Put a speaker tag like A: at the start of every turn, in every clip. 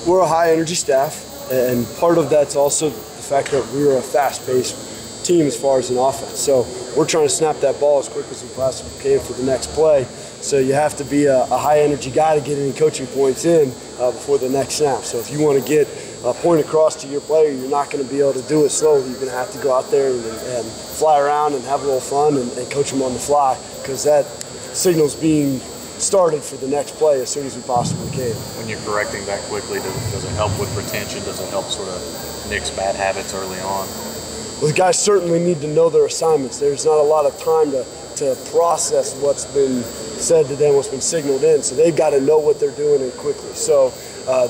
A: we're a high-energy staff, and part of that's also the fact that we're a fast-paced team as far as an offense. So we're trying to snap that ball as quick as we possibly can for the next play. So you have to be a high-energy guy to get any coaching points in before the next snap. So if you want to get a point across to your player, you're not going to be able to do it slowly. You're going to have to go out there and fly around and have a little fun and coach them on the fly, because that signal's being started for the next play as soon as we possibly can.
B: When you're correcting that quickly, does it help with retention? Does it help sort of nix bad habits early on?
A: Well, the guys certainly need to know their assignments. There's not a lot of time to process what's been said to them, what's been signaled in. So they've got to know what they're doing and quickly. So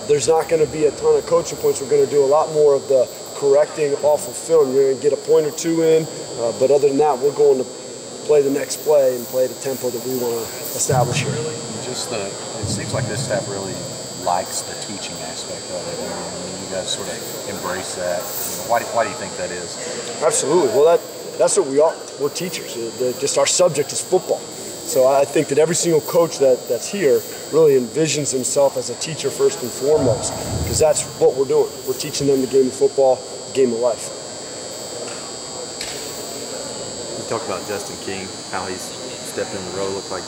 A: there's not going to be a ton of coaching points. We're going to do a lot more of the correcting off of film. You're going to get a point or two in, but other than that, we're going to play the next play and play the tempo that we want to establish here.
B: It seems like this staff really likes the teaching aspect of it. You guys sort of embrace that. Why do you think that is?
A: Absolutely. Well, that's what we are. We're teachers. Just our subject is football. So I think that every single coach that's here really envisions himself as a teacher first and foremost, because that's what we're doing. We're teaching them the game of football, the game of life.
C: You talked about Justin King, how he's stepped in the role, looked like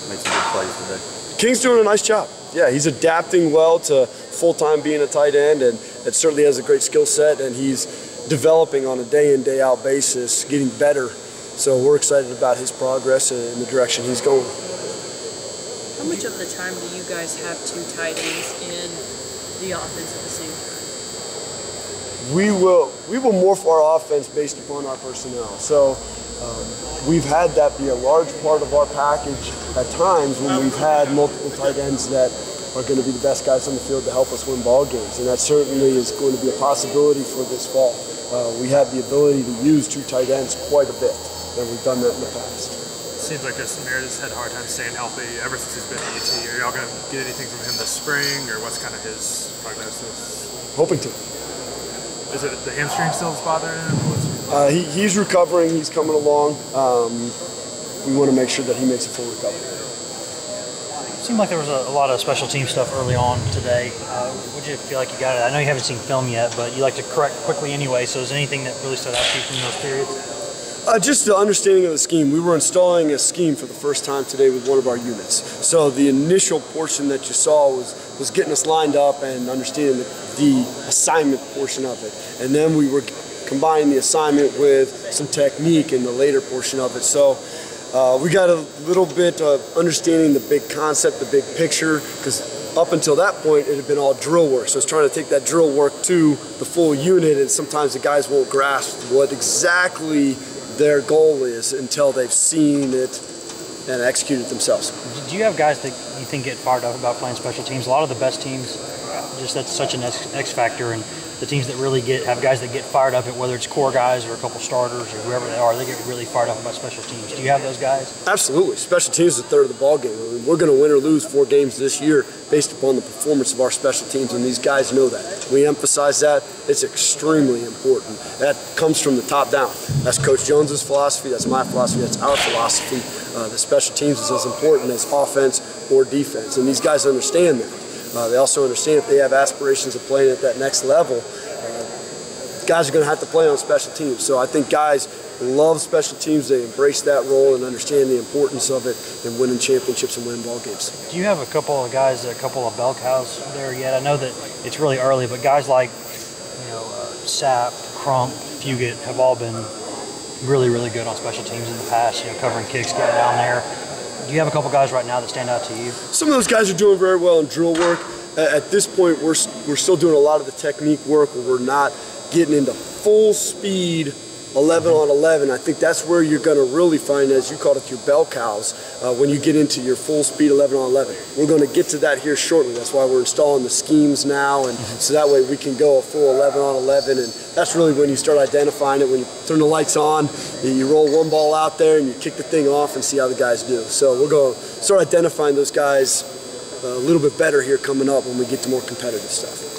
C: made some good plays today.
A: King's doing a nice job. Yeah, he's adapting well to full-time being a tight end, and it certainly has a great skill set, and he's developing on a day-in, day-out basis, getting better. So we're excited about his progress and the direction he's going.
D: How much of the time do you guys have two tight ends in the offense at the same time?
A: We will morph our offense based upon our personnel. So we've had that be a large part of our package at times when we've had multiple tight ends that are going to be the best guys on the field to help us win ball games, and that certainly is going to be a possibility for this fall. We have the ability to use two tight ends quite a bit, and we've done that in the past.
E: It seems like Justin Meredith's had a hard time staying healthy ever since he's been at UT. Are y'all going to get anything from him this spring, or what's kind of his prognosis?
A: Hoping to.
E: Is it the hamstring still that's bothering him?
A: He's recovering. He's coming along. We want to make sure that he makes a full recovery.
F: It seemed like there was a lot of special team stuff early on today. Would you feel like you got it? I know you haven't seen film yet, but you like to correct quickly anyway, so is there anything that really stood out to you from those periods?
A: Just the understanding of the scheme. We were installing a scheme for the first time today with one of our units. So the initial portion that you saw was getting us lined up and understanding the assignment portion of it. And then we were combining the assignment with some technique in the later portion of it. So we got a little bit of understanding the big concept, the big picture, because up until that point it had been all drill work. So it's trying to take that drill work to the full unit, and sometimes the guys won't grasp what exactly their goal is until they've seen it and executed it themselves.
F: Do you have guys that you think get fired up about playing special teams? A lot of the best teams, just that's such an X factor, and the teams that really have guys that get fired up, at whether it's core guys or a couple starters or whoever they are, they get really fired up about special teams. Do you have those guys?
A: Absolutely. Special teams is a third of the ball game. I mean, we're going to win or lose 4 games this year based upon the performance of our special teams, and these guys know that. We emphasize that. It's extremely important. That comes from the top down. That's Coach Jones's philosophy. That's my philosophy. That's our philosophy. The special teams is as important as offense or defense, and these guys understand that. They also understand if they have aspirations of playing at that next level, guys are going to have to play on special teams. So I think guys love special teams. They embrace that role and understand the importance of it in winning championships and winning ball games.
F: Do you have a couple of guys, a couple of bell cows there yet? I know that it's really early, but guys like Sapp, Crump, Fugit have all been really, really good on special teams in the past, covering kicks, getting down there. Do you have a couple guys right now that stand out to you? Some
A: of those guys are doing very well in drill work. At this point, we're still doing a lot of the technique work where we're not getting into full speed 11 on 11. I think that's where you're going to really find, as you called it, your bell cows, when you get into your full speed 11 on 11. We're going to get to that here shortly. That's why we're installing the schemes now, and so that way we can go a full 11 on 11, and that's really when you start identifying it. When you turn the lights on, you roll one ball out there and you kick the thing off and see how the guys do. So we're going to start identifying those guys a little bit better here coming up when we get to more competitive stuff.